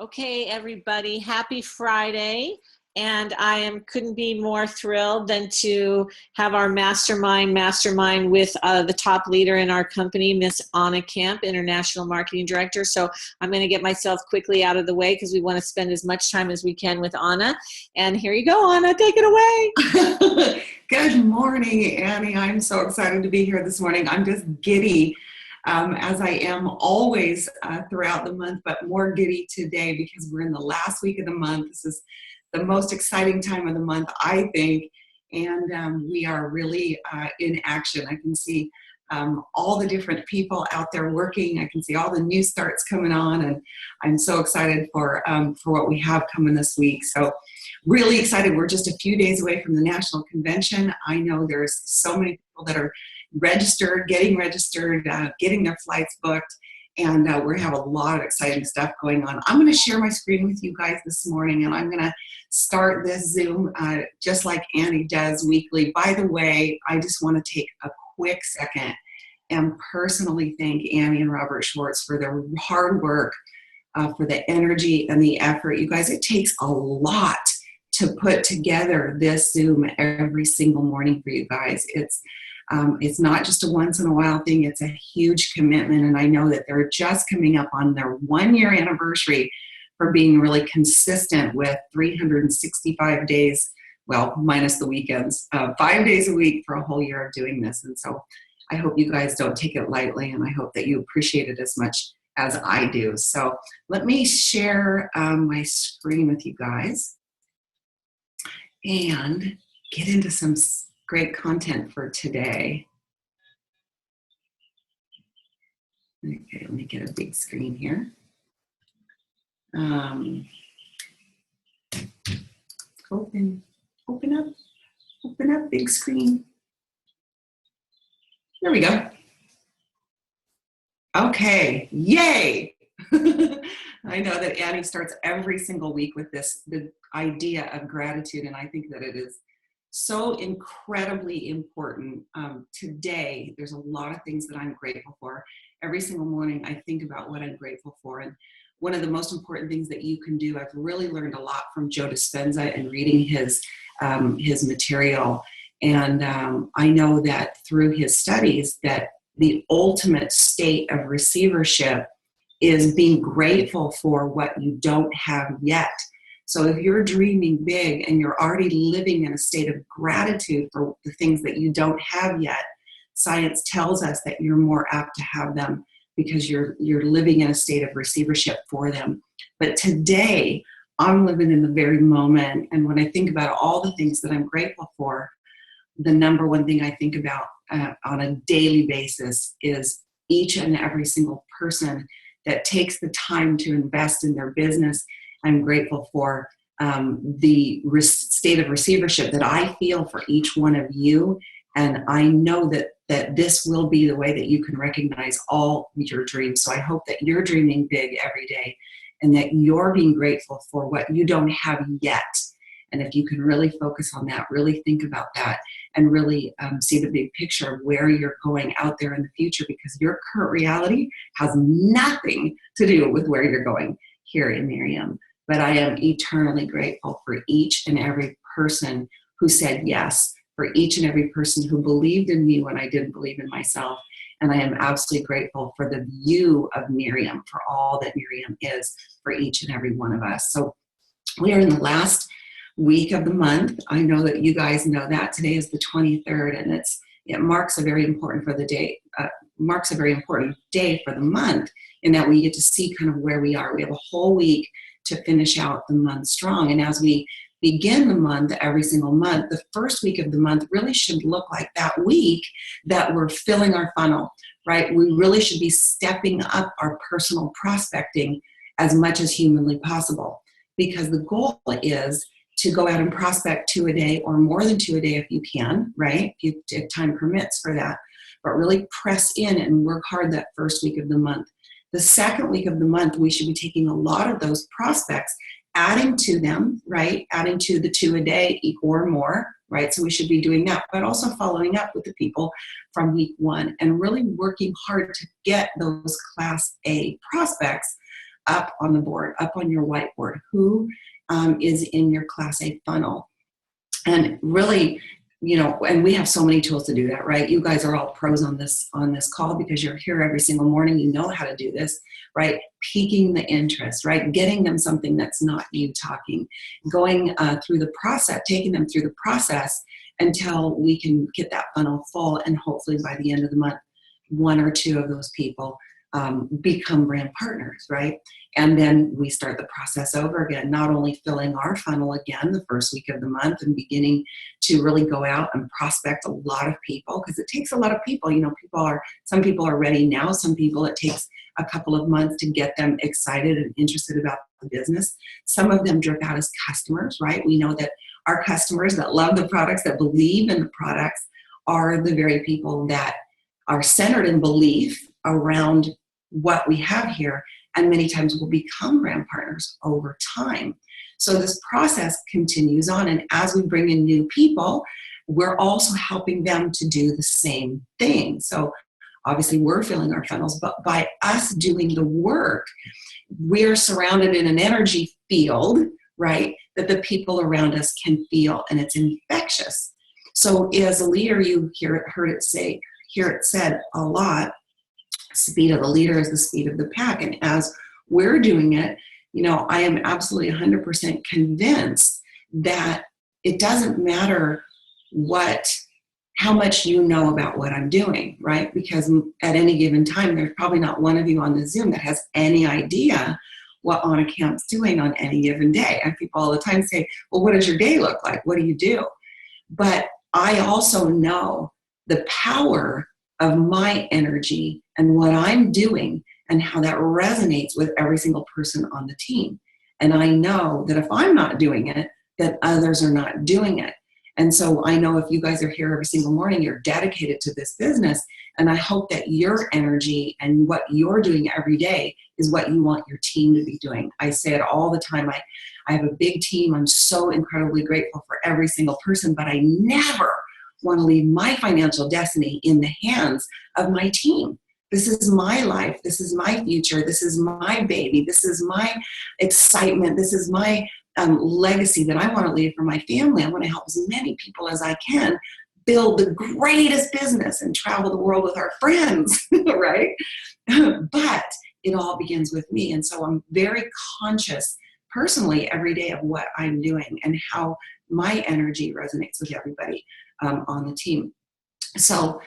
Okay, everybody, happy Friday. And couldn't be more thrilled than to have our mastermind with the top leader in our company, Miss Aana Camp, International Marketing Director. So I'm going to get myself quickly out of the way because we want to spend as much time as we can with Aana. And here you go, Aana, take it away. Good morning, Annie. I'm so excited to be here this morning. I'm just giddy, as I am always throughout the month, but more giddy today because we're in the last week of the month. This is the most exciting time of the month, I think, and we are really in action. I can see all the different people out there working. I can see all the new starts coming on, and I'm so excited for what we have coming this week. So really excited. We're just a few days away from the national convention. I know there's so many people that are registered, getting their flights booked, and we're going to have a lot of exciting stuff going on. I'm going to share my screen with you guys this morning, and I'm going to start this Zoom just like Annie does weekly. By the way, I just want to take a quick second and personally thank Annie and Robert Schwartz for their hard work, for the energy and the effort. You guys, it takes a lot to put together this Zoom every single morning for you guys. It's not just a once in a while thing. It's a huge commitment, and I know that they're just coming up on their 1-year anniversary for being really consistent with 365 days, well, minus the weekends, 5 days a week for a whole year of doing this. And so I hope you guys don't take it lightly, and I hope that you appreciate it as much as I do. So let me share my screen with you guys and get into some great content for today. Okay, let me get a big screen here. Open up big screen. There we go. Okay, yay! I know that Annie starts every single week with the idea of gratitude, and I think that it is so incredibly important. Today, there's a lot of things that I'm grateful for. Every single morning, I think about what I'm grateful for, and one of the most important things that you can do, I've really learned a lot from Joe Dispenza and reading his material, and I know that through his studies that the ultimate state of receivership is being grateful for what you don't have yet. So if you're dreaming big and you're already living in a state of gratitude for the things that you don't have yet, science tells us that you're more apt to have them because you're living in a state of receivership for them. But today, I'm living in the very moment, and when I think about all the things that I'm grateful for, the number one thing I think about on a daily basis is each and every single person that takes the time to invest in their business. I'm grateful for the state of receivership that I feel for each one of you. And I know that this will be the way that you can recognize all your dreams. So I hope that you're dreaming big every day and that you're being grateful for what you don't have yet. And if you can really focus on that, really think about that, and really see the big picture of where you're going out there in the future, because your current reality has nothing to do with where you're going here in Miriam. But I am eternally grateful for each and every person who said yes, for each and every person who believed in me when I didn't believe in myself. And I am absolutely grateful for the view of Miriam, for all that Miriam is for each and every one of us. So we are in the last week of the month. I know that you guys know that today is the 23rd, and it marks a very important day for the month, in that we get to see kind of where we are. We have a whole week to finish out the month strong, and as we begin the month every single month, the first week of the month really should look like that week that we're filling our funnel, right? We really should be stepping up our personal prospecting as much as humanly possible, because the goal is to go out and prospect 2 a day or more than 2 a day if you can, right? If time permits for that, but really press in and work hard that first week of the month. The second week of the month, we should be taking a lot of those prospects, adding to them, right? Adding to the 2 a day or more, right? So we should be doing that, but also following up with the people from week 1 and really working hard to get those Class A prospects up on the board, up on your whiteboard, who is in your Class A funnel. And really, and we have so many tools to do that, right? You guys are all pros on this call because you're here every single morning. You know how to do this, right? Piquing the interest, right? Getting them something that's not you talking, going through the process, taking them through the process until we can get that funnel full. And hopefully by the end of the month, one or two of those people become brand partners, right? And then we start the process over again, not only filling our funnel again the first week of the month and beginning to really go out and prospect a lot of people, because it takes a lot of people. Some people are ready now. Some people, it takes a couple of months to get them excited and interested about the business. Some of them drip out as customers, right? We know that our customers that love the products, that believe in the products, are the very people that are centered in belief around what we have here, and many times will become brand partners over time. So this process continues on, and as we bring in new people, we're also helping them to do the same thing. So obviously we're filling our funnels, but by us doing the work, we're surrounded in an energy field, right, that the people around us can feel, and it's infectious. So as a leader, you hear it said a lot, speed of the leader is the speed of the pack. And as we're doing it, I am absolutely 100% convinced that it doesn't matter how much you know about what I'm doing, right? Because at any given time, there's probably not one of you on the Zoom that has any idea what Aana Camp's doing on any given day. And people all the time say, well, what does your day look like? What do you do? But I also know the power of my energy and what I'm doing and how that resonates with every single person on the team. And I know that if I'm not doing it, that others are not doing it. And so I know if you guys are here every single morning, you're dedicated to this business. And I hope that your energy and what you're doing every day is what you want your team to be doing. I say it all the time. I have a big team. I'm so incredibly grateful for every single person, but I never want to leave my financial destiny in the hands of my team. This is my life. This is my future. This is my baby. This is my excitement. This is my legacy that I want to leave for my family. I want to help as many people as I can build the greatest business and travel the world with our friends, right? But it all begins with me. And so I'm very conscious personally every day of what I'm doing and how my energy resonates with everybody on the team. So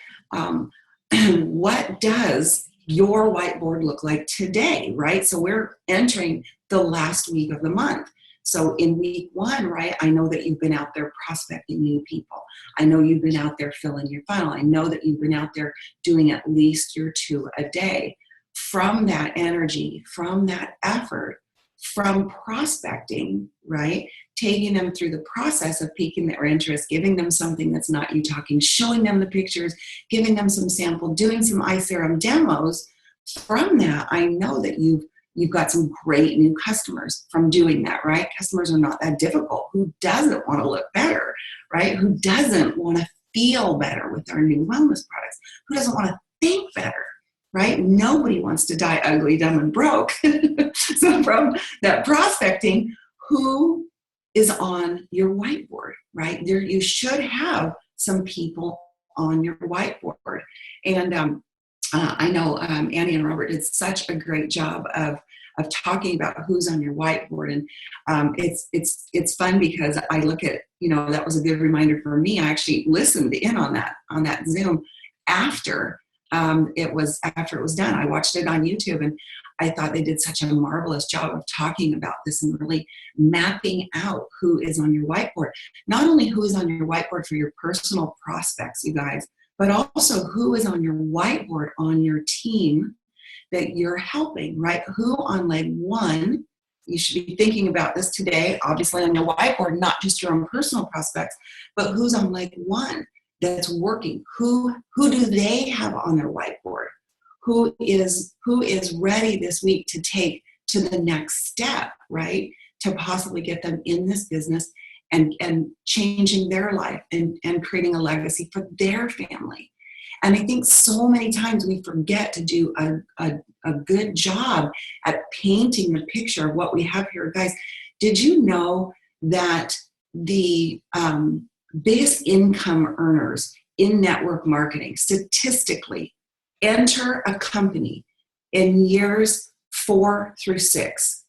what does your whiteboard look like today, right? So we're entering the last week of the month. So in week 1, right, I know that you've been out there prospecting new people. I know you've been out there filling your funnel. I know that you've been out there doing at least your 2 a day. From that energy, from that effort, from prospecting, right, taking them through the process of piquing their interest, giving them something that's not you talking, showing them the pictures, giving them some sample, doing some eye serum demos. From that, I know that you've got some great new customers from doing that, right? Customers are not that difficult. Who doesn't want to look better, right? Who doesn't want to feel better with our new wellness products? Who doesn't want to think better, right? Nobody wants to die ugly, dumb, and broke. So from that prospecting, who is on your whiteboard, right? You should have some people on your whiteboard. And I know Annie and Robert did such a great job of talking about who's on your whiteboard. And it's fun because I look at, that was a good reminder for me. I actually listened in on that Zoom after it was done. I watched it on YouTube, and I thought they did such a marvelous job of talking about this and really mapping out who is on your whiteboard. Not only who is on your whiteboard for your personal prospects, you guys, but also who is on your whiteboard on your team that you're helping, right? Who on leg 1, you should be thinking about this today, obviously on your whiteboard, not just your own personal prospects, but who's on leg 1 that's working. Who do they have on their whiteboard? Who is ready this week to take to the next step, right? To possibly get them in this business and changing their life and creating a legacy for their family. And I think so many times we forget to do a good job at painting the picture of what we have here. Guys, did you know that the biggest income earners in network marketing statistically enter a company in years 4 through 6?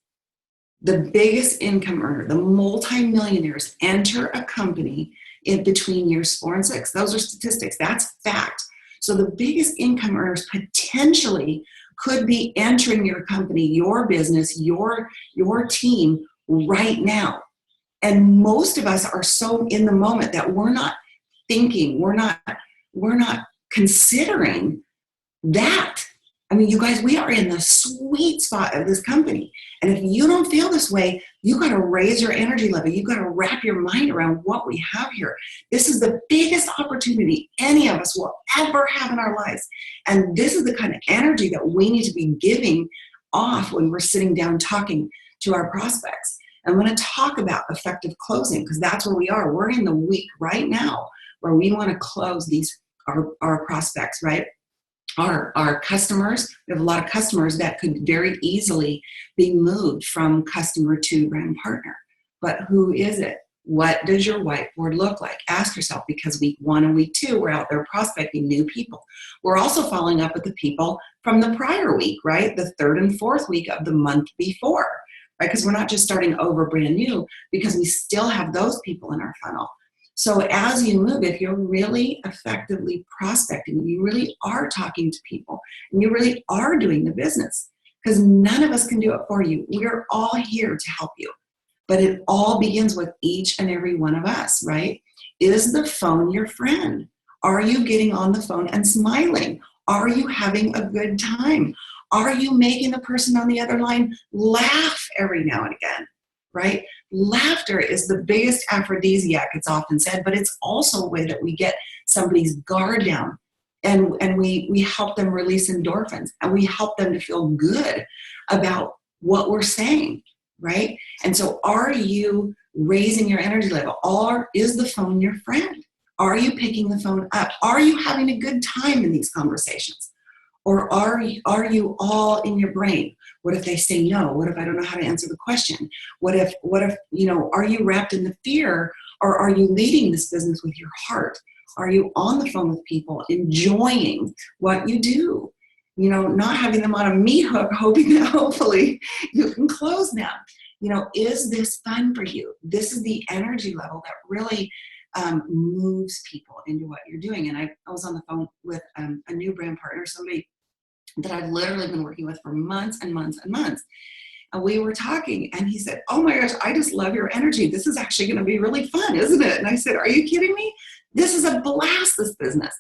The biggest income earner, the multimillionaires, enter a company in between years 4 and 6. Those are statistics. That's fact. So the biggest income earners potentially could be entering your company, your business, your team right now. And most of us are so in the moment that we're not thinking, we're not considering that. I mean, you guys, we are in the sweet spot of this company. And if you don't feel this way, you got to raise your energy level. You got to wrap your mind around what we have here. This is the biggest opportunity any of us will ever have in our lives. And this is the kind of energy that we need to be giving off when we're sitting down talking to our prospects. I'm going to talk about effective closing because that's where we are. We're in the week right now where we want to close our prospects, right? Our customers. We have a lot of customers that could very easily be moved from customer to brand partner. But who is it? What does your whiteboard look like? Ask yourself, because week 1 and week 2, we're out there prospecting new people. We're also following up with the people from the prior week, right? The 3rd and 4th week of the month before, right? Because we're not just starting over brand new, because we still have those people in our funnel. So as you move, if you're really effectively prospecting, you really are talking to people, and you really are doing the business, because none of us can do it for you. We're all here to help you. But it all begins with each and every one of us, right? Is the phone your friend? Are you getting on the phone and smiling? Are you having a good time? Are you making the person on the other line laugh every now and again, right? Laughter is the biggest aphrodisiac, it's often said, but it's also a way that we get somebody's guard down, and we help them release endorphins, and we help them to feel good about what we're saying, right? And so are you raising your energy level? Or is the phone your friend? Are you picking the phone up? Are you having a good time in these conversations? Or are you all in your brain? What if they say no? What if I don't know how to answer the question? What if, are you wrapped in the fear, or are you leading this business with your heart? Are you on the phone with people, enjoying what you do? Not having them on a meat hook, hoping that hopefully you can close them. Is this fun for you? This is the energy level that really moves people into what you're doing. And I was on the phone with a new brand partner, somebody that I've literally been working with for months and months and months. And we were talking, and he said, "Oh my gosh, I just love your energy. This is actually going to be really fun, isn't it?" And I said, "Are you kidding me? This is a blast, this business."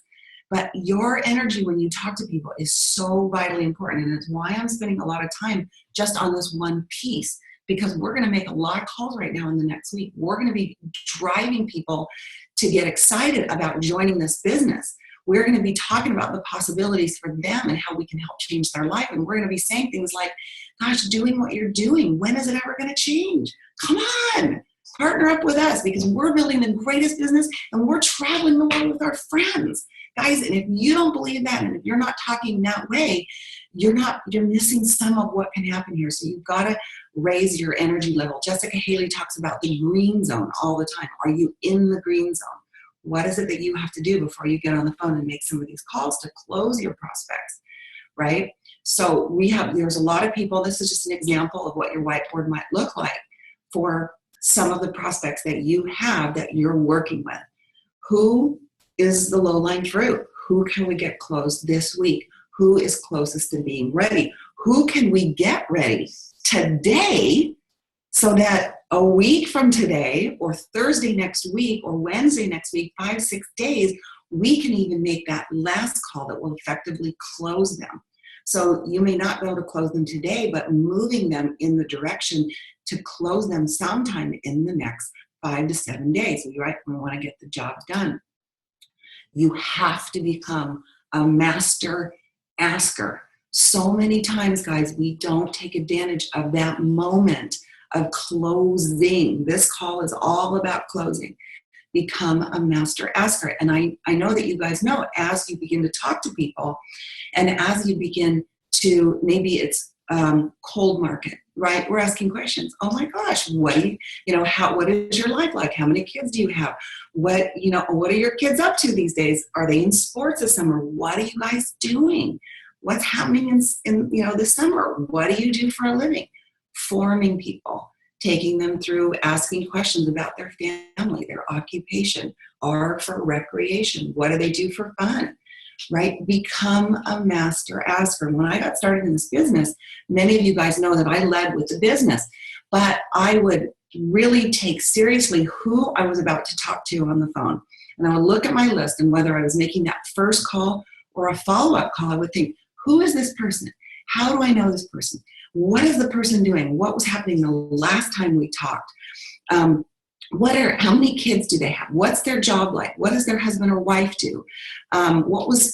But your energy when you talk to people is so vitally important. And it's why I'm spending a lot of time just on this one piece, because we're going to make a lot of calls right now in the next week. We're going to be driving people to get excited about joining this business. We're going to be talking about the possibilities for them and how we can help change their life. And we're going to be saying things like, "Gosh, doing what you're doing, when is it ever going to change? Come on, partner up with us, because we're building the greatest business and we're traveling the world with our friends." Guys, and if you don't believe that, and if you're not talking that way, you're missing some of what can happen here. So you've got to raise your energy level. Jessica Haley talks about the green zone all the time. Are you in the green zone? What is it that you have to do before you get on the phone and make some of these calls to close your prospects, right? So there's a lot of people, this is just an example of what your whiteboard might look like for some of the prospects that you have that you're working with. Who is the low-lying fruit? Who can we get closed this week? Who is closest to being ready? Who can we get ready today, so that a week from today, or Thursday next week, or Wednesday next week, 5-6 days, we can even make that last call that will effectively close them. So you may not be able to close them today, but moving them in the direction to close them sometime in the next 5 to 7 days. We want to get the job done. You have to become a master asker. So many times, guys, we don't take advantage of that moment of closing. This call is all about closing. become a master asker. And I know that you guys know, as you begin to talk to people and as you begin to, maybe it's cold market, right? We're asking questions. Oh my gosh, what do what is your life like? How many kids do you have? What are your kids up to these days? Are they in sports this summer? What are you guys doing? What's happening in the summer? What do you do for a living? Forming people, taking them through, asking questions about their family, their occupation, or for recreation. What do they do for fun? Right? Become a master asker. When I got started in this business, many of you guys know that I led with the business, but I would really take seriously who I was about to talk to on the phone. And I would look at my list, and whether I was making that first call or a follow-up call, I would think, who is this person? How do I know this person? What is the person doing? What was happening the last time we talked? How many kids do they have? What's their job like? What does their husband or wife do? What was,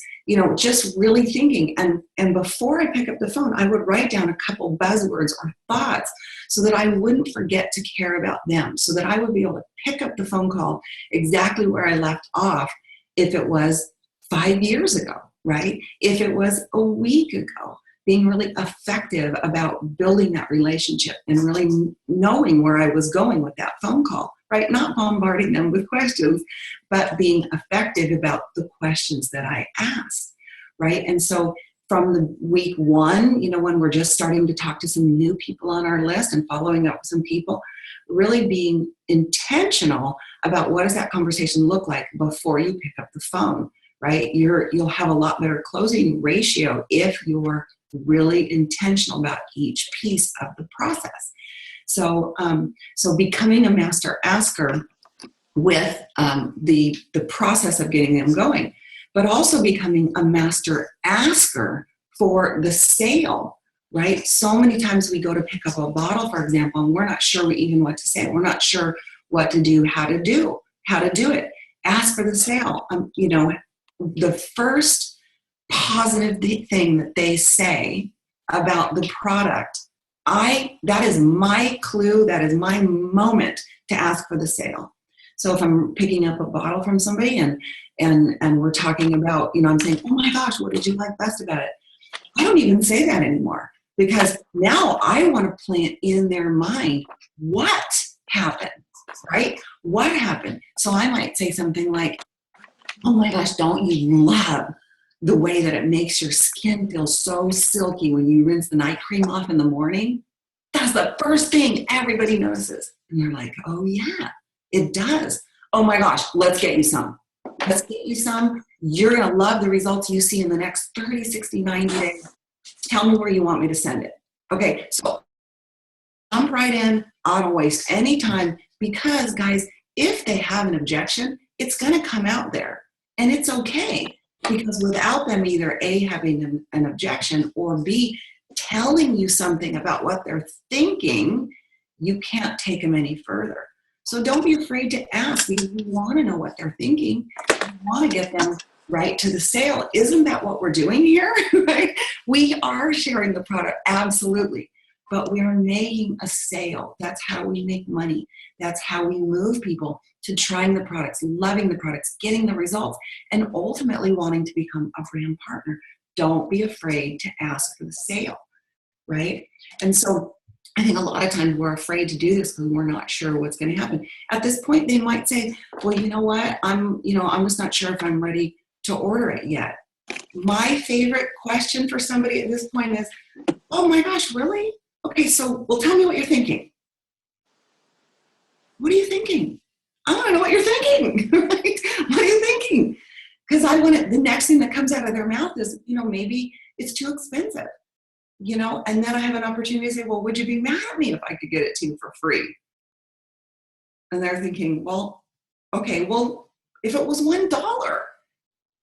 just really thinking. And before I pick up the phone, I would write down a couple buzzwords or thoughts so that I wouldn't forget to care about them, so that I would be able to pick up the phone call exactly where I left off if it was 5 years ago, right? If it was a week ago. Being really effective about building that relationship and really knowing where I was going with that phone call, right? Not bombarding them with questions, but being effective about the questions that I asked, right? And so from the week one, when we're just starting to talk to some new people on our list and following up with some people, really being intentional about what does that conversation look like before you pick up the phone, right? You'll have a lot better closing ratio if you're really intentional about each piece of the process. So becoming a master asker with the process of getting them going, but also becoming a master asker for the sale, right? So many times we go to pick up a bottle, for example, and we're not sure even what to say. We're not sure what to do, how to do it. Ask for the sale. The first positive thing that they say about the product, that is my clue, that is my moment to ask for the sale. So if I'm picking up a bottle from somebody and we're talking about, I'm saying, oh my gosh, what did you like best about it? I don't even say that anymore, because now I want to plant in their mind what happened, right? What happened? So I might say something like, oh my gosh, don't you love the way that it makes your skin feel so silky when you rinse the night cream off in the morning? That's the first thing everybody notices. And you're like, oh yeah, it does. Oh my gosh, let's get you some. Let's get you some. You're going to love the results you see in the next 30, 60, 90 days. Tell me where you want me to send it. Okay, so jump right in. I don't waste any time, because guys, if they have an objection, it's going to come out there. And it's okay, because without them either A, having an objection, or B, telling you something about what they're thinking, you can't take them any further. So don't be afraid to ask, because you want to know what they're thinking. You want to get them right to the sale. Isn't that what we're doing here? Right? We are sharing the product, absolutely. But we are making a sale. That's how we make money. That's how we move people to trying the products, loving the products, getting the results, and ultimately wanting to become a brand partner. Don't be afraid to ask for the sale, right? And so I think a lot of times we're afraid to do this because we're not sure what's going to happen. At this point, they might say, well, you know what? I'm just not sure if I'm ready to order it yet. My favorite question for somebody at this point is, oh my gosh, really? Okay, so, well, tell me what you're thinking. What are you thinking? I want to know what you're thinking, right? What are you thinking? Because the next thing that comes out of their mouth is, maybe it's too expensive, and then I have an opportunity to say, well, would you be mad at me if I could get it to you for free? And they're thinking, well, okay, well, if it was $1,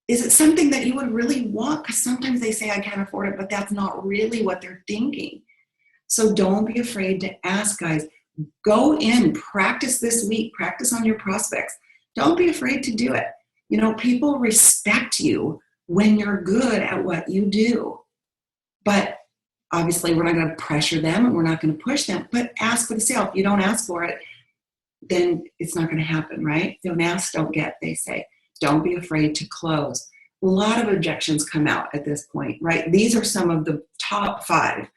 is it something that you would really want? Because sometimes they say I can't afford it, but that's not really what they're thinking. So don't be afraid to ask, guys. Go in, practice this week, practice on your prospects. Don't be afraid to do it. People respect you when you're good at what you do. But obviously we're not going to pressure them and we're not going to push them, but ask for the sale. If you don't ask for it, then it's not going to happen, right? Don't ask, don't get, they say. Don't be afraid to close. A lot of objections come out at this point, right? These are some of the top 5,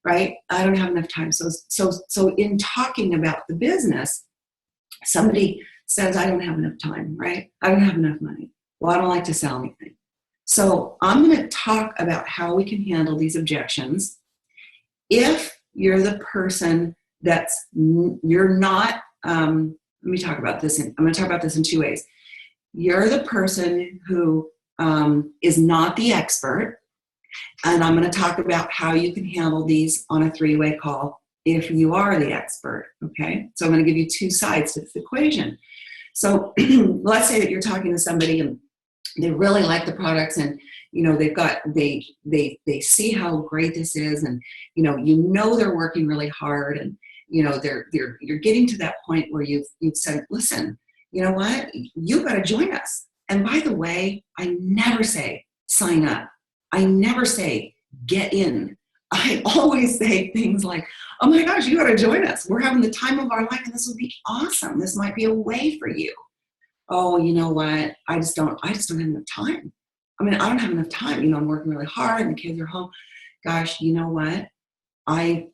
right? I don't have enough time. So in talking about the business, somebody says, I don't have enough time, right? I don't have enough money. Well, I don't like to sell anything. So I'm going to talk about how we can handle these objections. If you're the person you're not, let me talk about this. I'm going to talk about this in 2 ways. You're the person who is not the expert. And I'm going to talk about how you can handle these on a 3-way call if you are the expert, okay? So I'm going to give you 2 sides to this equation. So let's say that you're talking to somebody and they really like the products, and they see how great this is, and they're working really hard, and you're getting to that point where you've said, listen, you know what, you got to join us. And by the way, I never say sign up. I never say get in. I always say things like, oh my gosh, you got to join us. We're having the time of our life, and this would be awesome. This might be a way for you. Oh, you know what? I just don't have enough time. I don't have enough time. I'm working really hard and the kids are home. Gosh, you know what? I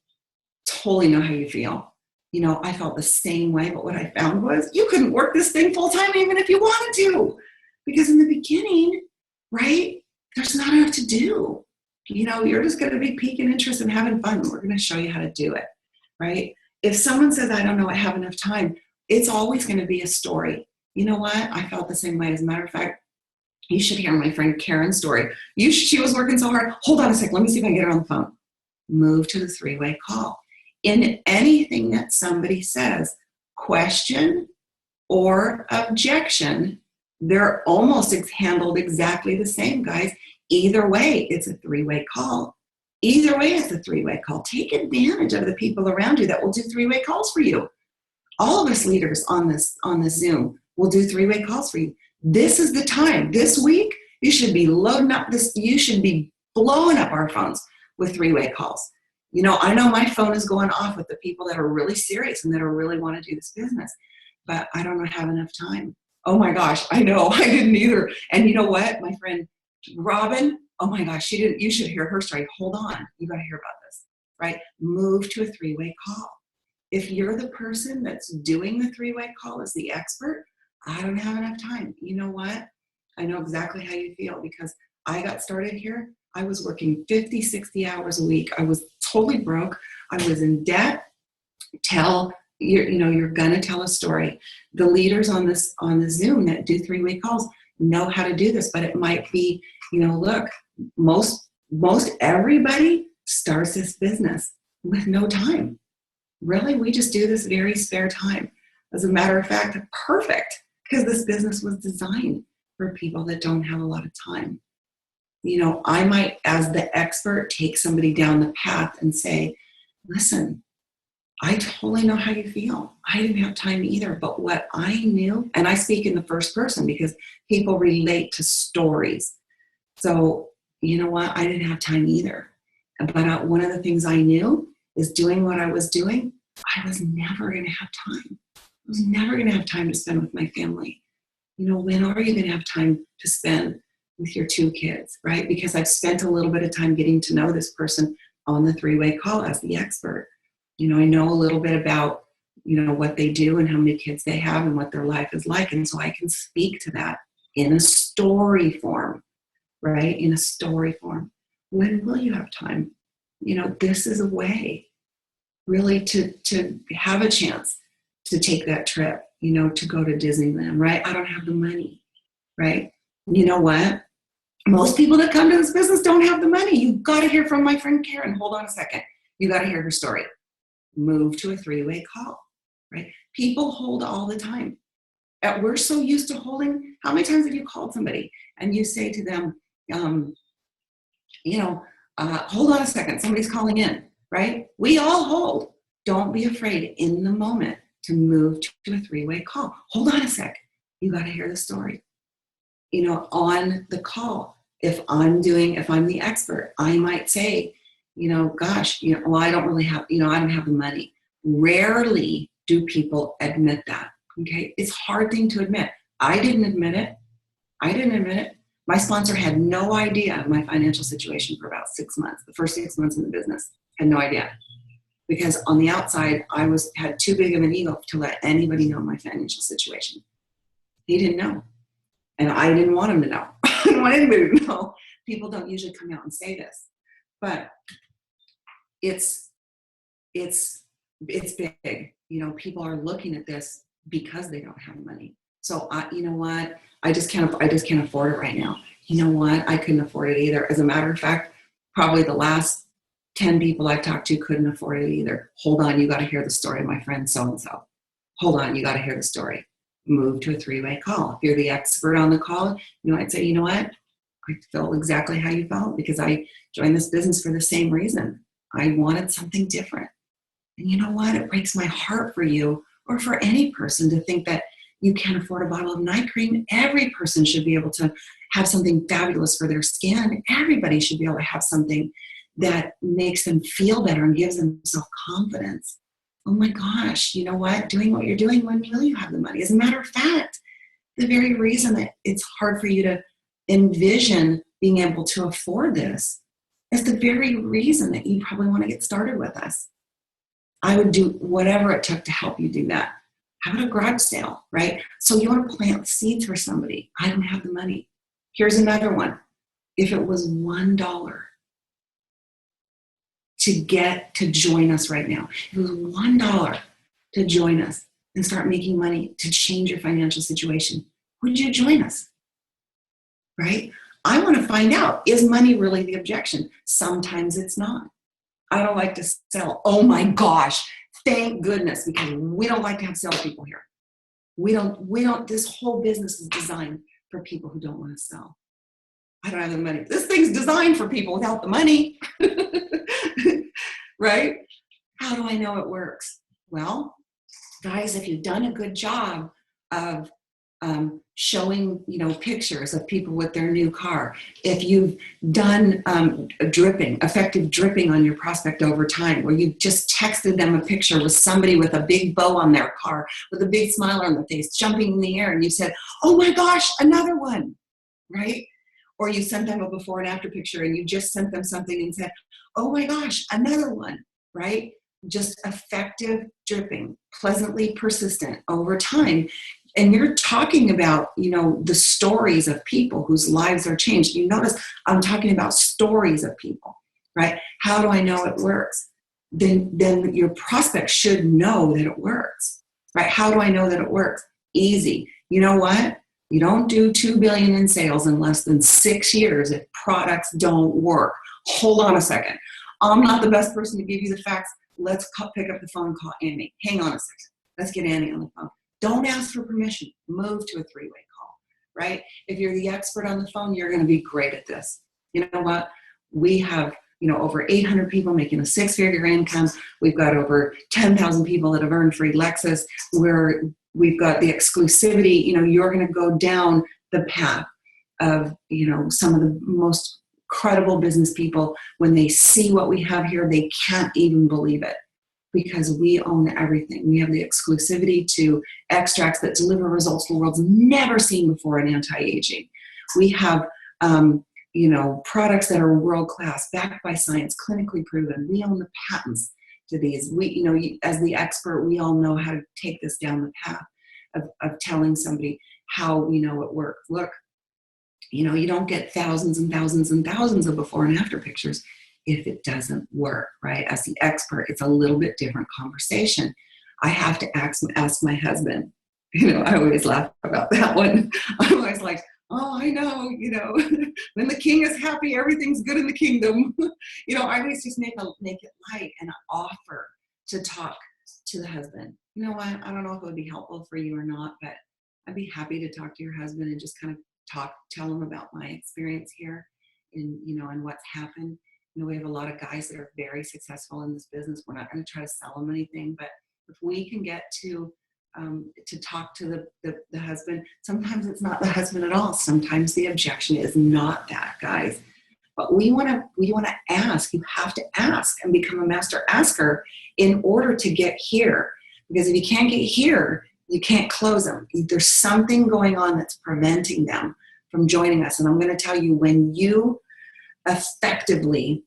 totally know how you feel. I felt the same way, but what I found was you couldn't work this thing full time even if you wanted to. Because in the beginning, right, there's not enough to do. You're just going to be piquing interest and having fun. We're going to show you how to do it, right? If someone says, I don't know, I have enough time, it's always going to be a story. You know what? I felt the same way. As a matter of fact, you should hear my friend Karen's story. She was working so hard. Hold on a second. Let me see if I can get her on the phone. Move to the 3-way call. In anything that somebody says, question or objection, they're almost handled exactly the same, guys. Either way, it's a 3-way call. Either way, it's a 3-way call. Take advantage of the people around you that will do 3-way calls for you. All of us leaders on this Zoom will do 3-way calls for you. This is the time. This week, you should be loading up this. You should be blowing up our phones with 3-way calls. I know my phone is going off with the people that are really serious and that really want to do this business, but I don't have enough time. Oh my gosh, I know, I didn't either. And you know what, my friend Robin, oh my gosh, she didn't. You should hear her story. Hold on, you got to hear about this, right? Move to a 3-way call. If you're the person that's doing the 3-way call as the expert, I don't have enough time. You know what? I know exactly how you feel because I got started here. I was working 50, 60 hours a week. I was totally broke. I was in debt. You're going to tell a story. The leaders on the Zoom that do 3-way calls know how to do this, but it might be, look, most everybody starts this business with no time. Really, we just do this very spare time. As a matter of fact, perfect, because this business was designed for people that don't have a lot of time. I might, as the expert, take somebody down the path and say, listen, I totally know how you feel. I didn't have time either, but what I knew, and I speak in the first person because people relate to stories. So, you know what? I didn't have time either. But one of the things I knew is doing what I was doing, I was never going to have time. I was never going to have time to spend with my family. When are you going to have time to spend with your 2 kids, right? Because I've spent a little bit of time getting to know this person on the 3-way call as the expert. I know a little bit about, what they do and how many kids they have and what their life is like. And so I can speak to that in a story form, right? In a story form. When will you have time? This is a way really to have a chance to take that trip, to go to Disneyland, right? I don't have the money, right? You know what? Most people that come to this business don't have the money. You've got to hear from my friend Karen. Hold on a second. You got to hear her story. Move to a 3-way call, right? People hold all the time. We're so used to holding. How many times have you called somebody and you say to them, hold on a second, somebody's calling in, right? We all hold. Don't be afraid in the moment to move to a 3-way call. Hold on a sec. You got to hear the story. On the call, if I'm the expert, I might say, gosh, well, I don't really have, I don't have the money. Rarely do people admit that? Okay, it's a hard thing to admit. I didn't admit it. My sponsor had no idea of my financial situation for about 6 months. The first 6 months in the business, had no idea. Because on the outside, had too big of an ego to let anybody know my financial situation. He didn't know. And I didn't want him to know. I didn't want anybody to know. People don't usually come out and say this. But it's big. People are looking at this because they don't have money. So you know what? I just can't afford it right now. You know what? I couldn't afford it either. As a matter of fact, probably the last 10 people I've talked to couldn't afford it either. Hold on, you got to hear the story of my friend so-and-so. Hold on, you got to hear the story. Move to a 3-way call. If you're the expert on the call, I'd say, you know what? I felt exactly how you felt because I joined this business for the same reason. I wanted something different. And you know what? It breaks my heart for you or for any person to think that you can't afford a bottle of night cream. Every person should be able to have something fabulous for their skin. Everybody should be able to have something that makes them feel better and gives them self-confidence. Oh my gosh, you know what? Doing what you're doing, when will you have the money? As a matter of fact, the very reason that it's hard for you to envision being able to afford this is the very reason that you probably want to get started with us. I would do whatever it took to help you do that. How about a garage sale, right? So you want to plant seeds for somebody. I don't have the money. Here's another one. If it was $1 to get to join us right now, if it was $1 to join us and start making money to change your financial situation, would you join us? Right? I want to find out, is money really the objection? Sometimes it's not. I don't like to sell. Oh my gosh, thank goodness, because we don't like to have salespeople here. We don't, this whole business is designed for people who don't want to sell. I don't have the money. This thing's designed for people without the money. Right? How do I know it works? Well, guys, if you've done a good job of showing, pictures of people with their new car, if you've done effective dripping on your prospect over time, where you just texted them a picture with somebody with a big bow on their car, with a big smile on their face, jumping in the air, and you said, oh my gosh, another one, right? Or you sent them a before and after picture and you just sent them something and said, oh my gosh, another one, right? Just effective dripping, pleasantly persistent over time. And you're talking about, the stories of people whose lives are changed. You notice I'm talking about stories of people, right? How do I know it works? Then your prospect should know that it works, right? How do I know that it works? Easy. You know what? You don't do $2 billion in sales in less than 6 years if products don't work. Hold on a second. I'm not the best person to give you the facts. Let's pick up the phone and call Annie. Hang on a second. Let's get Annie on the phone. Don't ask for permission. Move to a 3-way call, right? If you're the expert on the phone, you're going to be great at this. You know what? We have, over 800 people making a 6-figure income. We've got over 10,000 people that have earned free Lexus. We've got the exclusivity. You're going to go down the path of, some of the most credible business people. When they see what we have here, they can't even believe it, because we own everything. We have the exclusivity to extracts that deliver results the world's never seen before in anti-aging. We have, products that are world-class, backed by science, clinically proven. We own the patents to these. We, as the expert, we all know how to take this down the path of telling somebody how we know it works. Look, you don't get thousands and thousands and thousands of before and after pictures if it doesn't work, right? As the expert, it's a little bit different conversation. I have to ask my husband. I always laugh about that one. I'm always like, oh, I know, when the king is happy, everything's good in the kingdom. I always just make it light and offer to talk to the husband. You know what? I don't know if it would be helpful for you or not, but I'd be happy to talk to your husband and just kind of tell him about my experience here and, and what's happened. We have a lot of guys that are very successful in this business. We're not going to try to sell them anything, but if we can get to talk to the husband, sometimes it's not the husband at all. Sometimes the objection is not that, guys. But we want to ask. You have to ask and become a master asker in order to get here. Because if you can't get here, you can't close them. There's something going on that's preventing them from joining us. And I'm going to tell you, when you effectively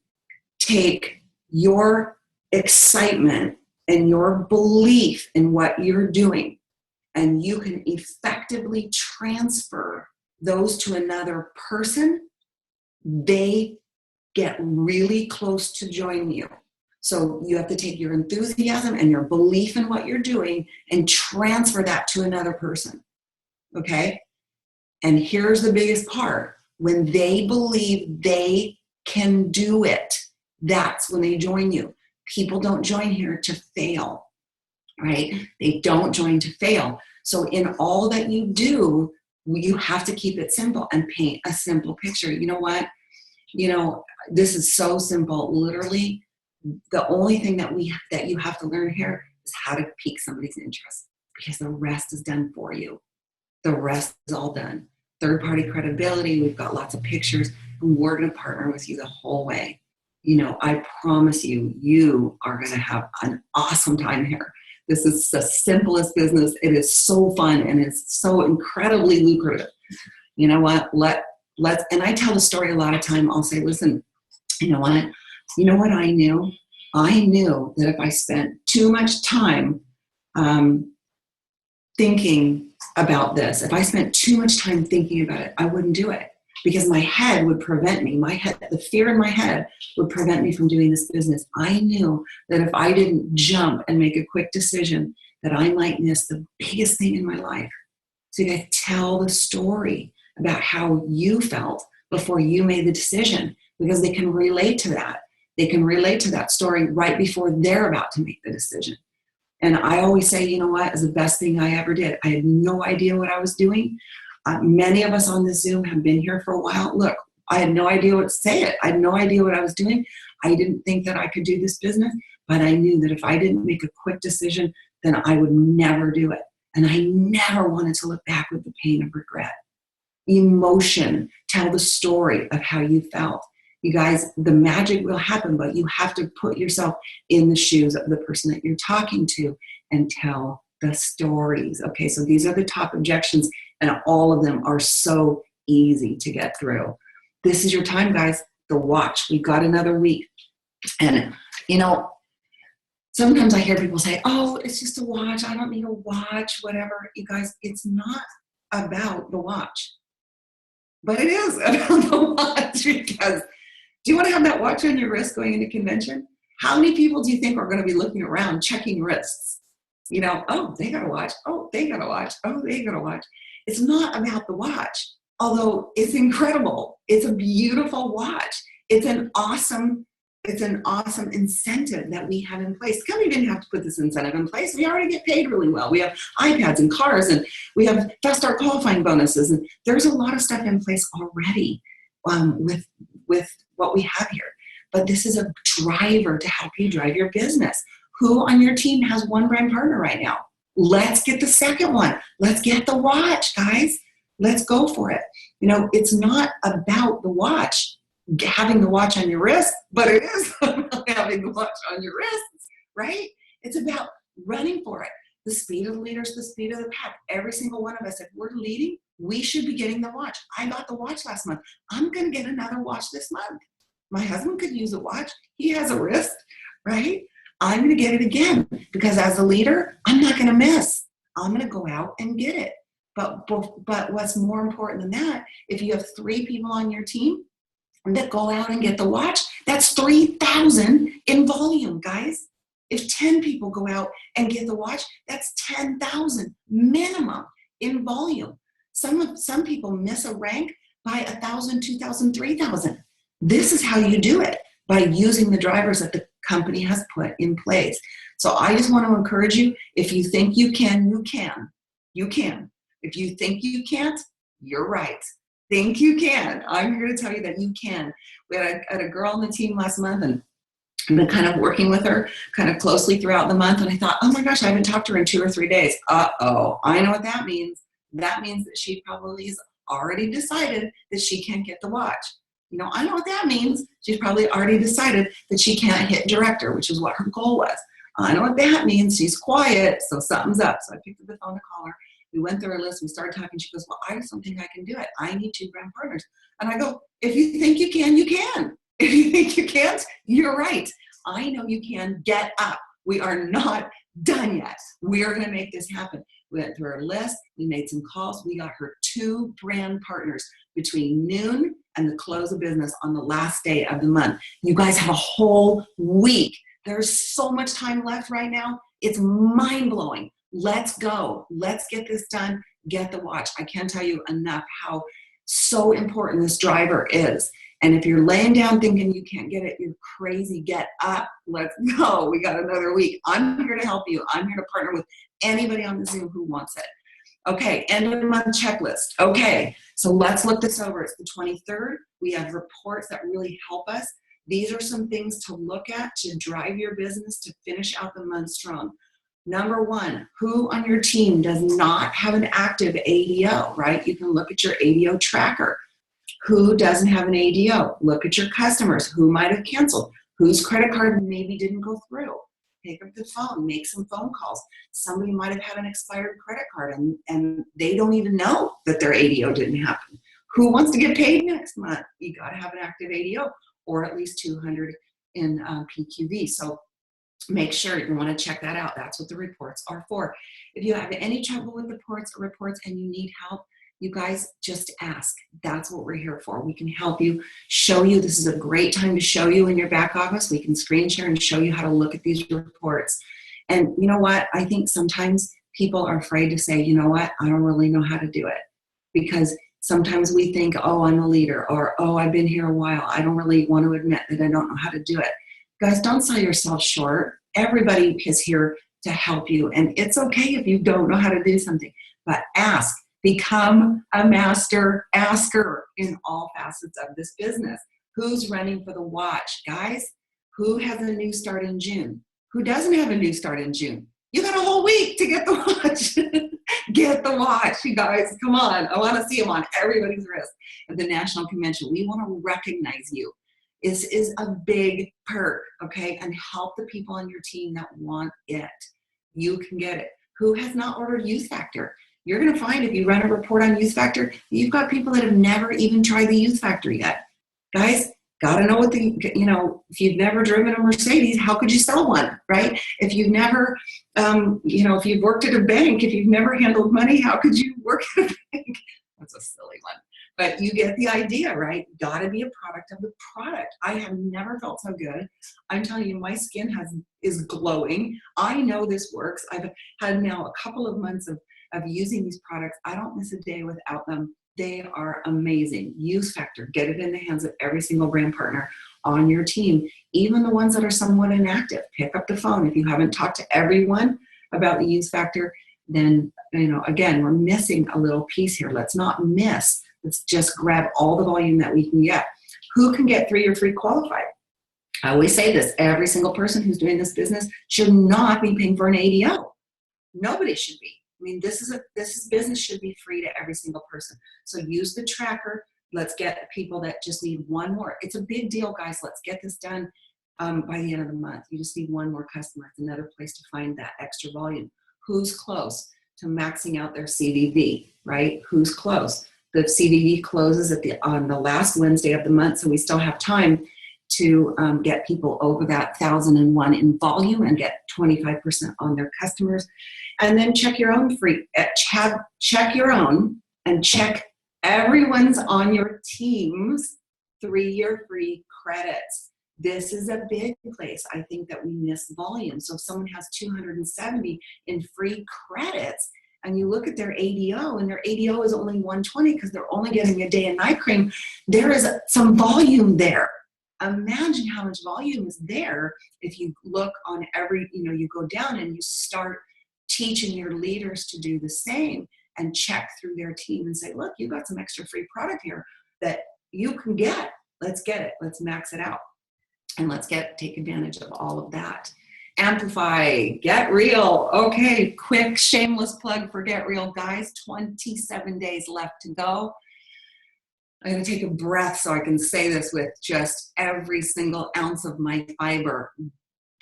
take your excitement and your belief in what you're doing, and you can effectively transfer those to another person, they get really close to joining you. So you have to take your enthusiasm and your belief in what you're doing and transfer that to another person. Okay? And here's the biggest part. When they believe they can do it, that's when they join you. People don't join here to fail, right? They don't join to fail. So in all that you do, you have to keep it simple and paint a simple picture. You know what? This is so simple. Literally, the only thing that you have to learn here is how to pique somebody's interest, because the rest is done for you. The rest is all done. Third-party credibility, we've got lots of pictures, and we're going to partner with you the whole way. I promise you, you are going to have an awesome time here. This is the simplest business. It is so fun, and it's so incredibly lucrative. You know what? And I tell the story a lot of time. I'll say, listen, you know what? You know what I knew? I knew that if I spent too much time thinking about this, if I spent too much time thinking about it, I wouldn't do it, because my head would prevent me. The fear in my head would prevent me from doing this business. I knew that if I didn't jump and make a quick decision, that I might miss the biggest thing in my life. So you got to tell the story about how you felt before you made the decision, because they can relate to that. They can relate to that story right before they're about to make the decision. And I always say, you know what, is the best thing I ever did. I had no idea what I was doing. Many of us on this Zoom have been here for a while. Look, I had no idea what to say it. I had no idea what I was doing. I didn't think that I could do this business, but I knew that if I didn't make a quick decision, then I would never do it. And I never wanted to look back with the pain of regret. Emotion, tell the story of how you felt. You guys, the magic will happen, but you have to put yourself in the shoes of the person that you're talking to and tell the stories. Okay, so these are the top objections, and all of them are so easy to get through. This is your time, guys. The watch. We've got another week. And, sometimes I hear people say, oh, it's just a watch. I don't need a watch, whatever. You guys, it's not about the watch. But it is about the watch, because do you want to have that watch on your wrist going into convention? How many people do you think are going to be looking around checking wrists? Oh, they got a watch. Oh, they got a watch. Oh, they got a watch. It's not about the watch, although it's incredible. It's a beautiful watch. It's an awesome incentive that we have in place. The company didn't have to put this incentive in place. We already get paid really well. We have iPads and cars, and we have fast start qualifying bonuses, and there's a lot of stuff in place already with what we have here. But this is a driver to help you drive your business. Who on your team has one brand partner right now? Let's get the second one. Let's get the watch, guys. Let's go for it. It's not about the watch, having the watch on your wrist, but it is about having the watch on your wrists, right? It's about running for it. The speed of the leaders, the speed of the pack. Every single one of us, if we're leading, we should be getting the watch. I got the watch last month. I'm going to get another watch this month. My husband could use a watch. He has a wrist, right? I'm going to get it again, because as a leader, I'm not going to miss. I'm going to go out and get it. But what's more important than that, if you have 3 people on your team that go out and get the watch, that's 3,000 in volume, guys. If 10 people go out and get the watch, that's 10,000 minimum in volume. Some people miss a rank by 1,000, 2,000, 3,000. This is how you do it, by using the drivers that the company has put in place. So I just want to encourage you, if you think you can, you can. You can. If you think you can't, you're right. Think you can. I'm here to tell you that you can. We had a girl on the team last month, and I've been kind of working with her kind of closely throughout the month, and I thought, oh my gosh, I haven't talked to her in 2 or 3 days. Uh-oh, I know what that means. That means that she probably has already decided that she can't get the watch. I know what that means. She's probably already decided that she can't hit director, which is what her goal was. I know what that means. She's quiet, so something's up. So I picked up the phone to call her. We went through our list. We started talking. She goes, well, I just don't think I can do it. I need 2 brand partners. And I go, if you think you can, you can. If you think you can't, you're right. I know you can. Get up. We are not done yet. We are going to make this happen. We went through our list. We made some calls. We got her 2 brand partners between noon and the close of business on the last day of the month. You guys have a whole week. There's so much time left right now. It's mind-blowing. Let's go. Let's get this done. Get the watch. I can't tell you enough how so important this driver is. And if you're laying down thinking you can't get it, you're crazy. Get up. Let's go. We got another week. I'm here to help you. I'm here to partner with anybody on the Zoom who wants it. Okay, end of the month checklist. Okay, so let's look this over. It's the 23rd. We have reports that really help us. These are some things to look at to drive your business to finish out the month strong. Number 1, who on your team does not have an active ADO, right? You can look at your ADO tracker. Who doesn't have an ADO? Look at your customers. Who might have canceled? Whose credit card maybe didn't go through? Pick up the phone, make some phone calls. Somebody might have had an expired credit card and they don't even know that their ADO didn't happen. Who wants to get paid next month? You got to have an active ADO or at least 200 in PQV. So make sure you want to check that out. That's what the reports are for. If you have any trouble with the reports and you need help, you guys just ask. That's what we're here for. We can help you, show you. This is a great time to show you in your back office. We can screen share and show you how to look at these reports. And you know what? I think sometimes people are afraid to say, you know what? I don't really know how to do it. Because sometimes we think, oh, I'm a leader, or, oh, I've been here a while. I don't really want to admit that I don't know how to do it. Guys, don't sell yourself short. Everybody is here to help you. And it's okay if you don't know how to do something, but ask. Become a master asker in all facets of this business. Who's running for the watch? Guys, who has a new start in June? Who doesn't have a new start in June? You got a whole week to get the watch. Get the watch, you guys. Come on. I want to see them on everybody's wrist at the National Convention. We want to recognize you. This is a big perk, okay? And help the people on your team that want it. You can get it. Who has not ordered Youth Factor? You're going to find if you run a report on Youth Factor, you've got people that have never even tried the Youth Factor yet. Guys, got to know what if you've never driven a Mercedes, how could you sell one, right? If you've never, if you've worked at a bank, if you've never handled money, how could you work at a bank? That's a silly one. But you get the idea, right? Got to be a product of the product. I have never felt so good. I'm telling you, my skin is glowing. I know this works. I've had now a couple of months of using these products. I don't miss a day without them. They are amazing. Youth Factor, get it in the hands of every single brand partner on your team, even the ones that are somewhat inactive. Pick up the phone. If you haven't talked to everyone about the Youth Factor, then, again, we're missing a little piece here. Let's not miss. Let's just grab all the volume that we can get. Who can get 3-year free qualified? I always say this, every single person who's doing this business should not be paying for an ADO. Nobody should be. I mean, this business should be free to every single person. So use the tracker. Let's get people that just need one more. It's a big deal, guys. Let's get this done by the end of the month. You just need one more customer. It's another place to find that extra volume. Who's close to maxing out their CVV, right? Who's close? The CVV closes on the last Wednesday of the month, so we still have time to get people over that 1,001 in volume and get 25% on their customers. And then check your own check your own and check everyone's on your team's 3-year free credits. This is a big place. I think that we miss volume. So if someone has 270 in free credits and you look at their ADO and their ADO is only 120 because they're only getting a day and night cream, there is some volume there. Imagine how much volume is there if you look on you go down and you start teaching your leaders to do the same and check through their team and say, look, you got some extra free product here that you can get. Let's get it. Let's max it out. And let's take advantage of all of that. Amplify, Get Real. Okay, quick shameless plug for Get Real, guys. 27 days left to go. I'm going to take a breath so I can say this with just every single ounce of my fiber.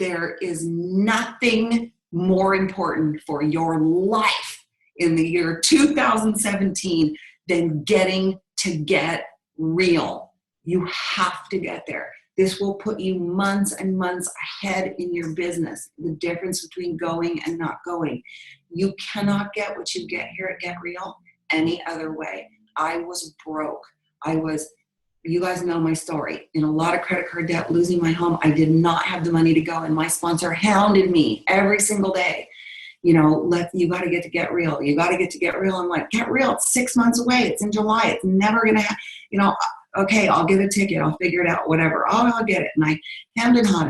There is nothing more important for your life in the year 2017 than getting to get real. You have to get there. This will put you months and months ahead in your business. The difference between going and not going. You cannot get what you get here at Get Real any other way. I was broke. You guys know my story. In a lot of credit card debt, losing my home, I did not have the money to go, and my sponsor hounded me every single day. You got to Get Real. You got to Get Real. I'm like, Get Real, it's 6 months away. It's in July. It's never going to okay, I'll get a ticket. I'll figure it out, whatever. Oh, I'll get it. And I hemmed and hawed.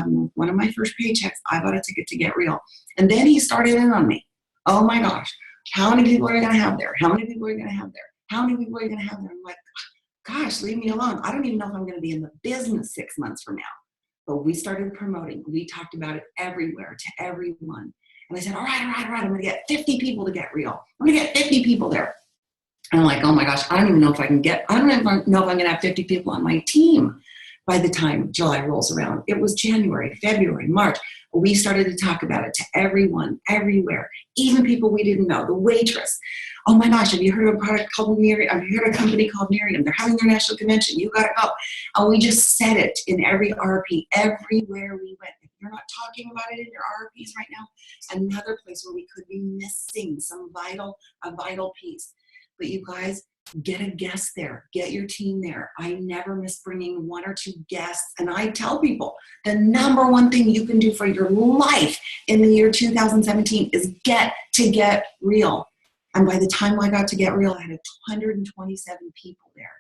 And one of my first paychecks, I bought a ticket to Get Real. And then he started in on me. Oh my gosh, how many people are you going to have there? How many people are you going to have there? How many people are you going to have there? I'm like, gosh, leave me alone. I don't even know if I'm going to be in the business 6 months from now. But we started promoting. We talked about it everywhere to everyone. And I said, all right. I'm going to get 50 people to Get Real. I'm going to get 50 people there. And I'm like, oh my gosh, I don't even know if I don't even know if I'm going to have 50 people on my team by the time July rolls around. It was January, February, March. We started to talk about it to everyone, everywhere, even people we didn't know. The waitress. Oh my gosh, have you heard of a product called Miriam? Have you heard of a company called Miriam? They're having their national convention. You got to go. And we just said it in every RP, everywhere we went. If you're not talking about it in your RPs right now, another place where we could be missing a vital piece. But you guys, get a guest there. Get your team there. I never miss bringing 1 or 2 guests. And I tell people, the number one thing you can do for your life in the year 2017 is get real. And by the time I got to Get Real, I had 127 people there.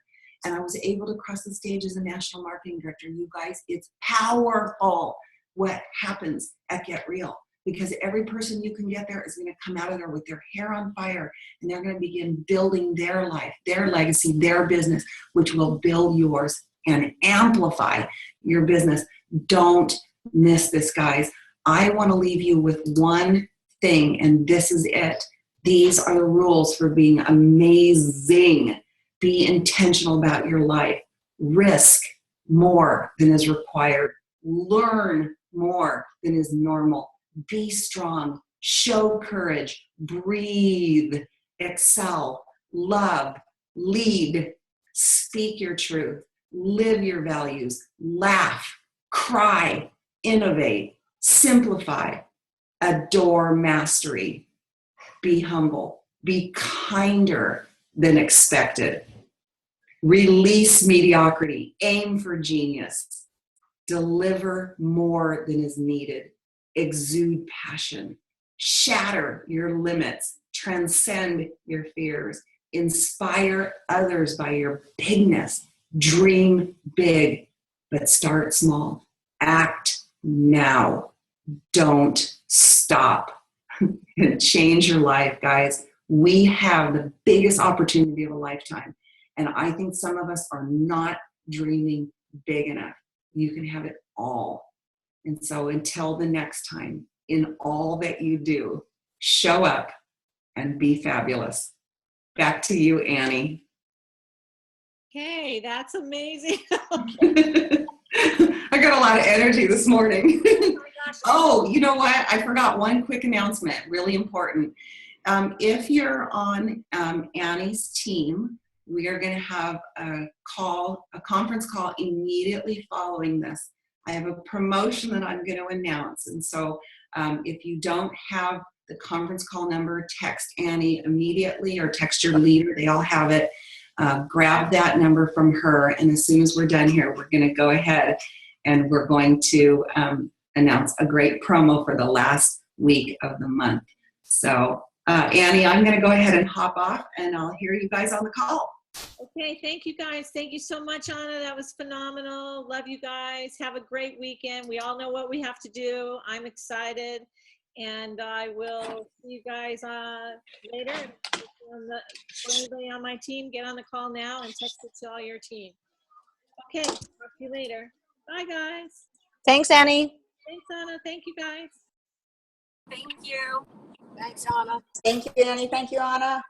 And I was able to cross the stage as a national marketing director. You guys, it's powerful what happens at Get Real. Because every person you can get there is going to come out of there with their hair on fire, and they're going to begin building their life, their legacy, their business, which will build yours and amplify your business. Don't miss this, guys. I want to leave you with one thing, and this is it. These are the rules for being amazing. Be intentional about your life. Risk more than is required. Learn more than is normal. Be strong, show courage, breathe, excel, love, lead, speak your truth, live your values, laugh, cry, innovate, simplify, adore mastery, be humble, be kinder than expected, release mediocrity, aim for genius, deliver more than is needed, exude passion, shatter your limits, transcend your fears, inspire others by your bigness, dream big, but start small, act now, don't stop, and change your life, guys. We have the biggest opportunity of a lifetime, and I think some of us are not dreaming big enough. You can have it all. And so until the next time, in all that you do, show up and be fabulous. Back to you, Annie. Hey, that's amazing. I got a lot of energy this morning. Oh my gosh. Oh, you know what? I forgot one quick announcement, really important. If you're on Annie's team, we are going to have a conference call immediately following this. I have a promotion that I'm going to announce. And so if you don't have the conference call number, text Annie immediately or text your leader. They all have it. Grab that number from her. And as soon as we're done here, we're going to go ahead and we're going to announce a great promo for the last week of the month. So Annie, I'm going to go ahead and hop off and I'll hear you guys on the call. Okay, thank you guys. Thank you so much, Aana. That was phenomenal. Love you guys. Have a great weekend. We all know what we have to do. I'm excited. And I will see you guys later. For anybody on my team, get on the call now and text it to all your team. Okay, talk to you later. Bye, guys. Thanks, Annie. Thanks, Aana. Thank you, guys. Thank you. Thanks, Anna. Thank you, Annie. Thank you, Anna.